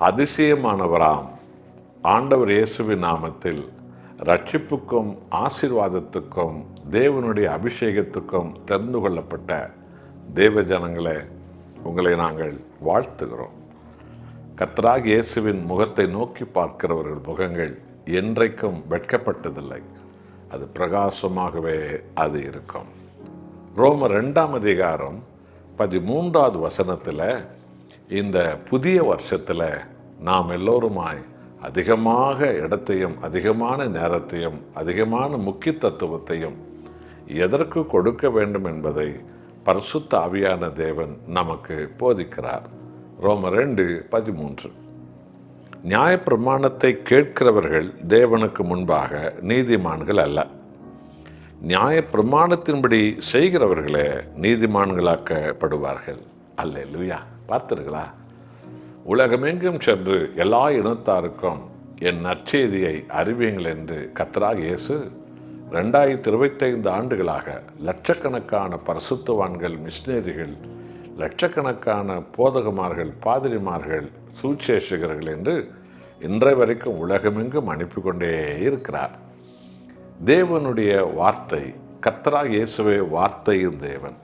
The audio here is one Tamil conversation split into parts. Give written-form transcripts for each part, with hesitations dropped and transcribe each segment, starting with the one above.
அதிசயமானவராம் ஆண்டவர் இயேசுவின் நாமத்தில் ரட்சிப்புக்கும் ஆசீர்வாதத்துக்கும் தேவனுடைய அபிஷேகத்துக்கும் தெரிந்து கொள்ளப்பட்ட தேவ ஜனங்களே, உங்களை நாங்கள் வாழ்த்துகிறோம். கர்த்தராகிய இயேசுவின் முகத்தை நோக்கி பார்க்கிறவர்கள் முகங்கள் என்றைக்கும் வெட்கப்பட்டதில்லை. அது பிரகாசமாகவே அது இருக்கும். ரோமர் 2ஆம் அதிகாரம் 13வது வசனத்தில் இந்த புதிய வருஷத்தில் நாம் எல்லோருமாய் அதிகமாக இடத்தையும் அதிகமான நேரத்தையும் அதிகமான முக்கியத்துவத்தையும் எதற்கு கொடுக்க வேண்டும் என்பதை பரிசுத்த ஆவியான தேவன் நமக்கு போதிக்கிறார். ரோமர் 2:13. நியாயப்பிரமாணத்தை கேட்கிறவர்கள் தேவனுக்கு முன்பாக நீதிமான்கள் அல்ல, நியாயப்பிரமாணத்தின்படி செய்கிறவர்களே நீதிமான்களாக்கப்படுவார்கள். அல்லேலூயா. பார்த்தீர்களா? உலகமெங்கும் சென்று எல்லா இனத்தாருக்கும் என் நற்செய்தியை அறிவியுங்கள் என்று கர்த்தராகிய இயேசு 2025 ஆண்டுகளாக லட்சக்கணக்கான பரிசுத்தவான்கள், மிஷினரிகள், லட்சக்கணக்கான போதகமார்கள், பாதிரிமார்கள், சுவிசேஷகர்கள் என்று இன்றைய வரைக்கும் உலகமெங்கும் அனுப்பி கொண்டே இருக்கிறார். தேவனுடைய வார்த்தை, கர்த்தராகிய இயேசுவே வார்த்தையின் தேவன்.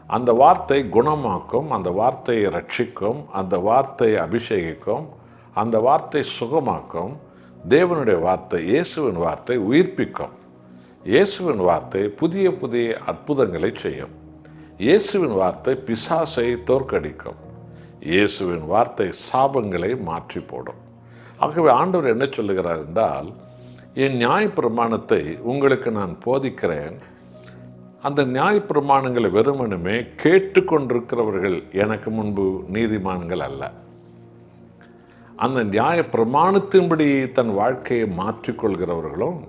அந்த வார்த்தை குணமாக்கும், அந்த வார்த்தையை ரட்சிக்கும், அந்த வார்த்தை அபிஷேகிக்கும், அந்த வார்த்தை சுகமாக்கும். தேவனுடைய வார்த்தை, இயேசுவின் வார்த்தை உயிர்ப்பிக்கும். இயேசுவின் வார்த்தை புதிய புதிய அற்புதங்களை செய்யும். இயேசுவின் வார்த்தை பிசாசை தோற்கடிக்கும். இயேசுவின் வார்த்தை சாபங்களை மாற்றி போடும். ஆகவே ஆண்டவர் என்ன சொல்லுகிறார் என்றால், என் நியாயப்பிரமாணத்தை உங்களுக்கு நான் போதிக்கிறேன். அந்த நியாயப்பிரமாணங்களை வெறுமனுமே கேட்டுக்கொண்டிருக்கிறவர்கள் எனக்கு முன்பு நீதிமான்கள் அல்ல. அந்த நியாயப்பிரமாணத்தின்படி தன் வாழ்க்கையை மாற்றிக்கொள்கிறவர்களும்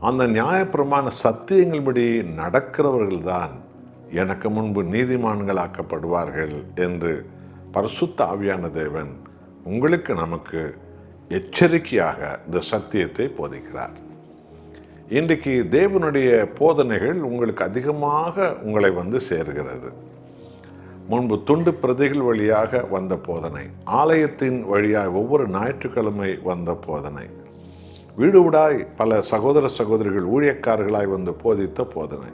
அந்த நியாயப்பிரமாண சத்தியங்கள்படி நடக்கிறவர்கள் தான் எனக்கு முன்பு நீதிமான்களாக்கப்படுவார்கள் என்று பரிசுத்த ஆவியான தேவன் உங்களுக்கு நமக்கு எச்சரிக்கையாக இந்த சத்தியத்தை போதிக்கிறார். இன்றைக்கு தேவனுடைய போதனைகள் உங்களுக்கு அதிகமாக உங்களை வந்து சேர்கிறது. முன்பு துண்டு பிரதிகள் வழியாக வந்த போதனை, ஆலயத்தின் வழியாக ஒவ்வொரு ஞாயிற்றுக்கிழமை வந்த போதனை, வீடு வீடாய் பல சகோதர சகோதரிகள் ஊழியக்காரர்களாய் வந்து போதித்த போதனை,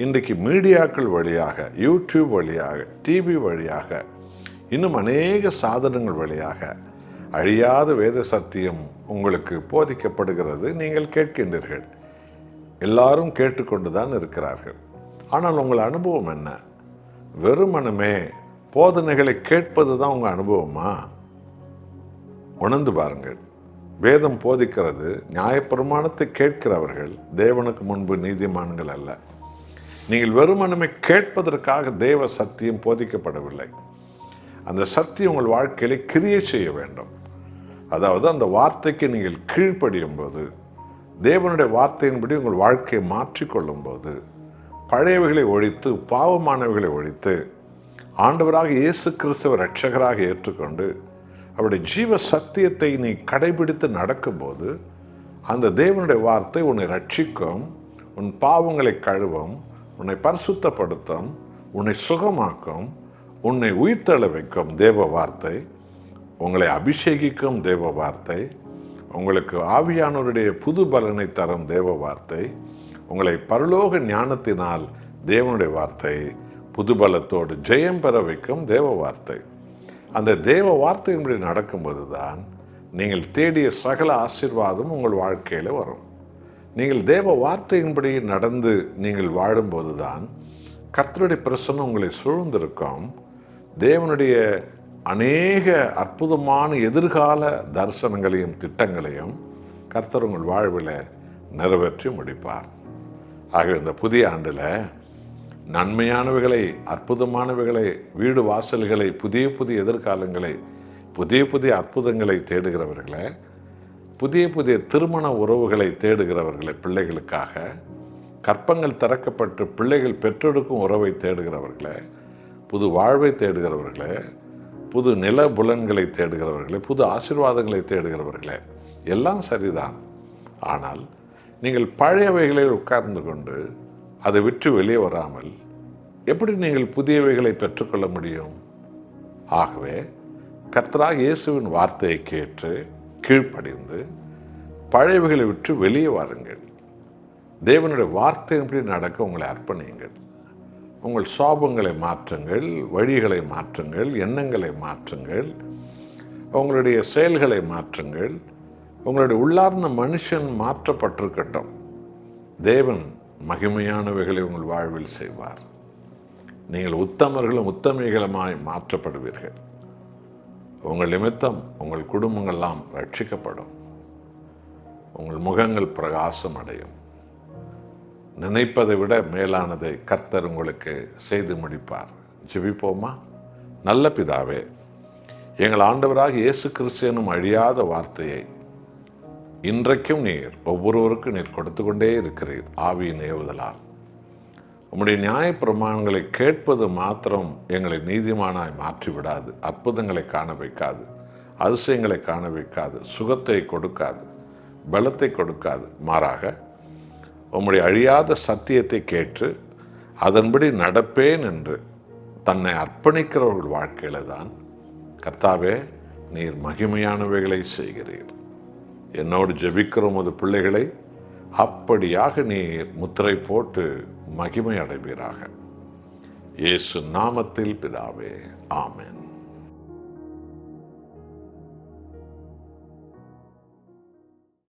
இன்றைக்கு மீடியாக்கள் வழியாக, யூடியூப் வழியாக, டிவி வழியாக, இன்னும் அநேக சாதனங்கள் வழியாக அழியாத வேத சத்தியம் உங்களுக்கு போதிக்கப்படுகிறது. நீங்கள் கேட்கின்றீர்கள். எல்லாரும் கேட்டுக்கொண்டு தான் இருக்கிறார்கள். ஆனால் உங்கள் அனுபவம் என்ன? வெறுமனமே போதனைகளை கேட்பது தான் உங்கள் அனுபவமா? உணர்ந்து பாருங்கள். வேதம் போதிக்கிறது, நியாயப்பிரமாணத்தை கேட்கிறவர்கள் தேவனுக்கு முன்பு நீதிமான்கள் அல்ல. நீங்கள் வெறுமனமே கேட்பதற்காக தேவ சத்தியம் போதிக்கப்படவில்லை. அந்த சத்தியம் உங்கள் வாழ்க்கையில கிரியை செய்ய வேண்டும். அதாவது அந்த வார்த்தைக்கு நீங்கள் கீழ்ப்படியும் போது, தேவனுடைய வார்த்தையின்படி உங்கள் வாழ்க்கையை மாற்றிக்கொள்ளும் போது, பழையவைகளை ஒழித்து பாவமானவைகளை ஒழித்து ஆண்டவராக இயேசு கிறிஸ்துவ இரட்சகராக ஏற்றுக்கொண்டு அவருடைய ஜீவ சத்தியத்தை நீ கடைபிடித்து நடக்கும்போது, அந்த தேவனுடைய வார்த்தை உன்னை ரட்சிக்கும், உன் பாவங்களை கழுவும், உன்னை பரிசுத்தப்படுத்தும், உன்னை சுகமாக்கும், உன்னை உயிர்த்தெழ வைக்கும் தேவ வார்த்தை, உங்களை அபிஷேகிக்கும் தேவ வார்த்தை, உங்களுக்கு ஆவியானவருடைய புது பலனை தரும் தேவ வார்த்தை, உங்களை பரலோக ஞானத்தினால் தேவனுடைய வார்த்தை புது பலத்தோடு ஜெயம் பெற வைக்கும் தேவ வார்த்தை. அந்த தேவ வார்த்தையின்படி நடக்கும்போது தான் நீங்கள் தேடிய சகல ஆசீர்வாதம் உங்கள் வாழ்க்கையில் வரும். நீங்கள் தேவ வார்த்தையின்படி நடந்து நீங்கள் வாழும்போது தான் கர்த்தருடைய பிரசன்னம் உங்களை சூழ்ந்திருக்கும். தேவனுடைய அநேக அற்புதமான எதிர்கால தரிசனங்களையும் திட்டங்களையும் கர்த்தர் உங்கள் வாழ்வில் நிறைவேற்றி முடிப்பார். ஆகவே இந்த புதிய ஆண்டில் நன்மையானவைகளை, அற்புதமானவைகளை, வீடு வாசல்களை, புதிய புதிய எதிர்காலங்களை, புதிய புதிய அற்புதங்களை தேடுகிறவர்களை, புதிய புதிய திருமண உறவுகளை தேடுகிறவர்களை, பிள்ளைகளுக்காக கற்பங்கள் திறக்கப்பட்டு பிள்ளைகள் பெற்றெடுக்கும் உறவை தேடுகிறவர்களை, புது வாழ்வை தேடுகிறவர்களே, புது நில புலன்களை தேடுகிறவர்களே, புது ஆசீர்வாதங்களை தேடுகிறவர்களே, எல்லாம் சரிதான். ஆனால் நீங்கள் பழையவைகளில் உட்கார்ந்து கொண்டு அதை விட்டு வெளியே வராமல் எப்படி நீங்கள் புதியவைகளை பெற்றுக்கொள்ள முடியும்? ஆகவே கர்த்தராகிய இயேசுவின் வார்த்தையை கேட்டு கீழ்ப்படிந்து பழையவைகளை விட்டு வெளியே வாருங்கள். தேவனுடைய வார்த்தையின்படி நடக்க உங்களை அர்ப்பணியுங்கள். உங்கள் சாபங்களை மாற்றுங்கள், வழிகளை மாற்றுங்கள், எண்ணங்களை மாற்றுங்கள், உங்களுடைய செயல்களை மாற்றுங்கள். உங்களுடைய உள்ளார்ந்த மனுஷன் மாற்றப்பட்டிருக்கட்டும். தேவன் மகிமையானவைகளை உங்கள் வாழ்வில் செய்வார். நீங்கள் உத்தமர்களும் உத்தமிகளுமாய் மாற்றப்படுவீர்கள். உங்கள் நிமித்தம் உங்கள் குடும்பங்கள்லாம் ரட்சிக்கப்படும். உங்கள் முகங்கள் பிரகாசம் அடையும். நினைப்பதை விட மேலானதை கர்த்தர் உங்களுக்கு செய்து முடிப்பார். ஜெபிப்போமா? நல்ல பிதாவே, எங்கள் ஆண்டவராக இயேசு கிறிஸ்து எனும் அழியாத வார்த்தையை இன்றைக்கும் நீர் ஒவ்வொருவருக்கும் நீர் கொடுத்து கொண்டே இருக்கிறீர். ஆவியின் ஏவுதலால் உம்முடைய நியாயப்பிரமாணங்களை கேட்பது மாத்திரம் எங்களை நீதிமானாய் மாற்றிவிடாது. அற்புதங்களை காண வைக்காது, அதிசயங்களை காண வைக்காது, சுகத்தை கொடுக்காது, பலத்தை கொடுக்காது. மாறாக உம்முடைய அழியாத சத்தியத்தை கேட்டு அதன்படி நடப்பேன் என்று தன்னை அர்ப்பணிக்கிறவர்கள் வாழ்க்கையில தான் கர்த்தாவே நீர் மகிமையானவைகளை செய்கிறீர். என்னோடு ஜெபிக்கிற உமது பிள்ளைகளை அப்படியாக நீர் முத்திரை போட்டு மகிமை அடைவீராக. இயேசு நாமத்தில் பிதாவே, ஆமென்.